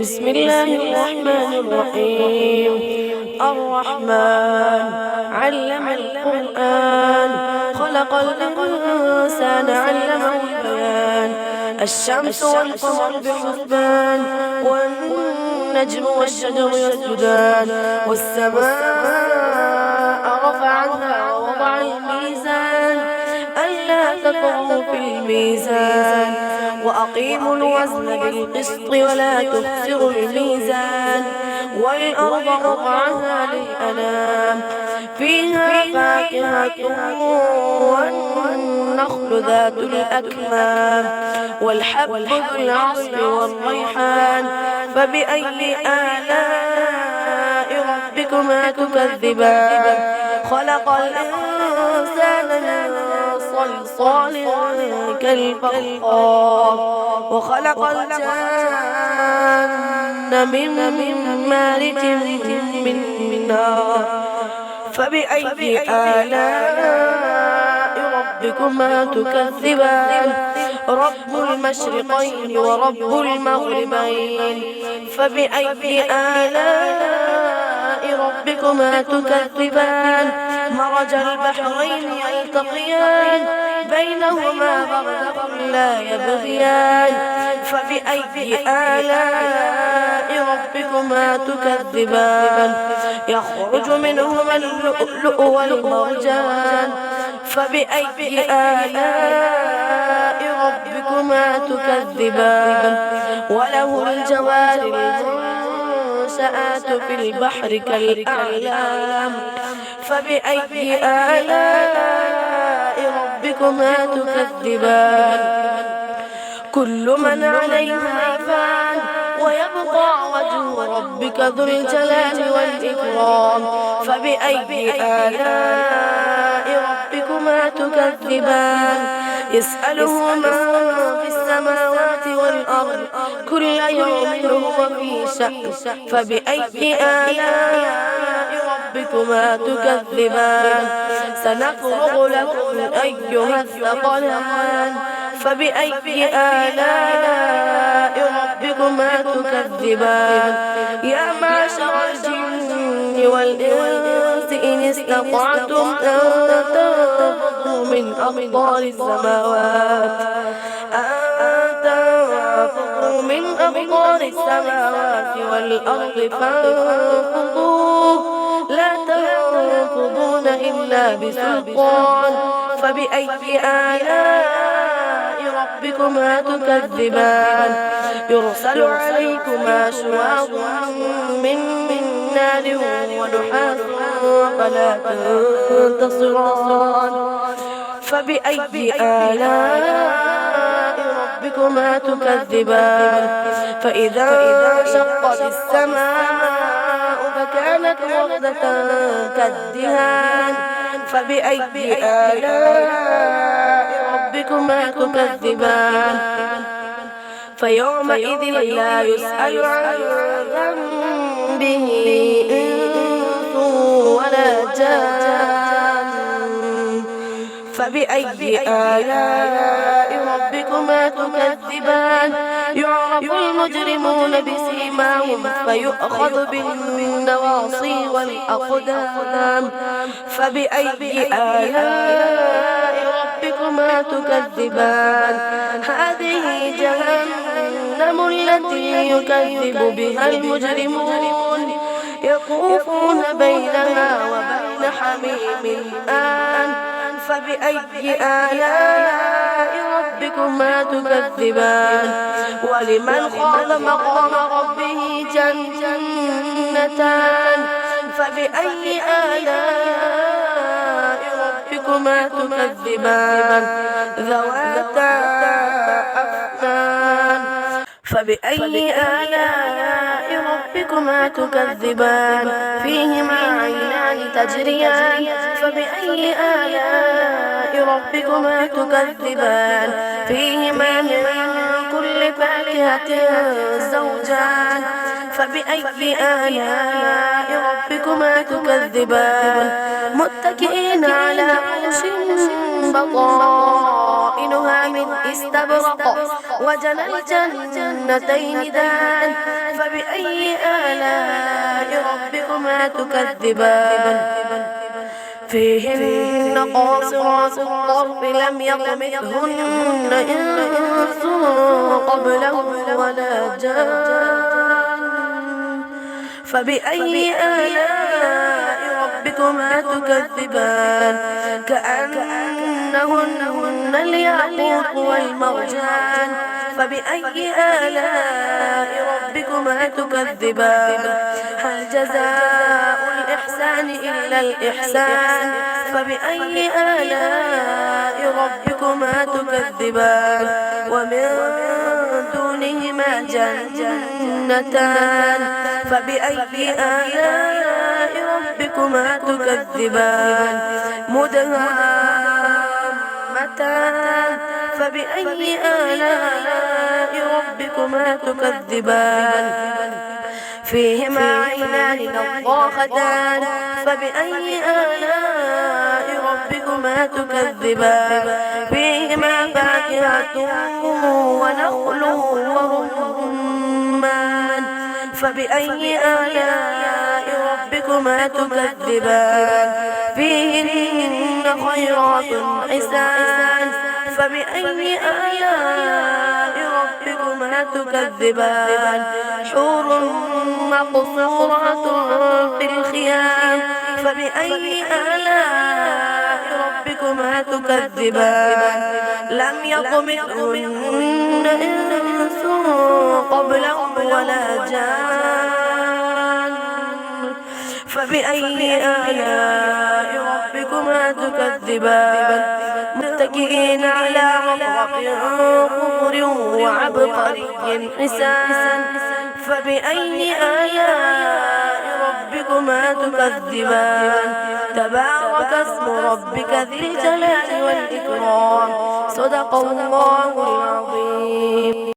بسم الله الرحمن الرحيم. الرحمن علم القرآن، خلق الإنسان علمه البيان. الشمس والقمر بحسبان، والنجم والشجر يسجدان. والسماء رفعها ووضع الميزان، ألا تطغوا في الميزان. وأقيموا الوزن بالقسط ولا تخسروا الميزان. والأرض وضعها للأنام، فيها فاكهة والنخل ذات الأكمام، والحب ذو العصف والريحان. فبأي آلاء ربكما تكذبان؟ خلق الإنسان من صلصال كالفخار، وخلق الجن من مارج من نار. فبأي آلاء ربكما تكذبان؟ رب المشرقين ورب المغربين. فبأي آلاء ربكما تكذبان؟ مرج البحرين يلتقيان، بينهما برزخ لا يبغيان. فبأي آلاء ربكما تكذبان؟ يخرج منهما اللؤلؤ والمرجان. فبأي آلاء ربكما تكذبان؟ وله الجوار المنشآت في البحر كالأعلام. فبأي آلاء ربكما تكذبان؟ كل من عليها فان، ويبقى وجه ربك ذو الجلال والإكرام. فبأي آلاء ربكما تكذبان؟ يسأله من في السماوات والأرض، كل يوم هو في شأن. فبأي آلاء ربكما تكذبان؟ سنفرغ لكم أيها الثقلان. فبأي آلاء ربكما تكذبان؟ يا معشر الجن والإنس إن استطعتم أن تنفذوا من أقطار السماوات، والأرض فانفضوا، لا تنفضون إلا بسلطان. فبأي آلاء ربكما تكذبان؟ يرسل عليكما شواظ من نار ونحاس فلا تنتصران. فبأي آلاء ربكما تكذبان؟ فإذا انشقت السماء فكانت وردة كالدهان. فبأي آلاء ربكما تكذبان؟ فيومئذ لا يسأل عن ذنبه إنس ولا جان. فبأي آلاء ربكما تكذبان؟ يعرف المجرمون بسيماهم فيؤخذ بالنواصي والأقدام. فبأي آلاء ربكما تكذبان؟ هذه جهنم التي يكذب بها المجرمون، يطوفون بينها وبين حميم آن. فبأي آلاء ربكما تكذبان؟ ولمن خاف مقام ربه جنتان. فبأي آلاء ربكما تكذبان؟ ذواتا أفنان. فبأي آلاء ربكما تكذبان؟ فيهما عينان تجريان. فبأي آلاء ربكما تكذبان؟ فيهما من كل فاكهة زوجان. فبأي آلاء ربكما تكذبان؟ متكئين على فرش بطائنها من استبرق، وجنى الجنتين دان. فبأي فبأي آلاء ربكما تكذبان فيهن قاصرات الطرف لم يطمثهن إنس قبلهم ولا جان فبأي آلاء ربكما تكذبان كأنهن الياقوت والمرجان فبأي آلاء ربكما تكذبان هل جزاء الإحسان إلا الإحسان فبأي آلاء ربكما تكذبان ومن دونهما جنتان فبأي آلاء ربكما تكذبان مدهامتان فبأي آلاء ربكما تكذبان فيهما عينان نضاختان فبأي آلاء ربكما تكذبان فيهما فاكهة ونخل ورمان فبأي آلاء ربكما تكذبان فيهن خيرات حسان فبأي آلاء ربكما تكذبان حور مقصورات في الخيام فبأي آلاء ربكما تكذبان لم يطمثهن إنس قبلهم ولا جان فبأي آلاء ربكما تكذبان متكئين على رفرف خضر وعبقري حسان فبأي آلاء ربكما تكذبان تبارك اسم ربك ذي الجلال والإكرام صدق الله العظيم.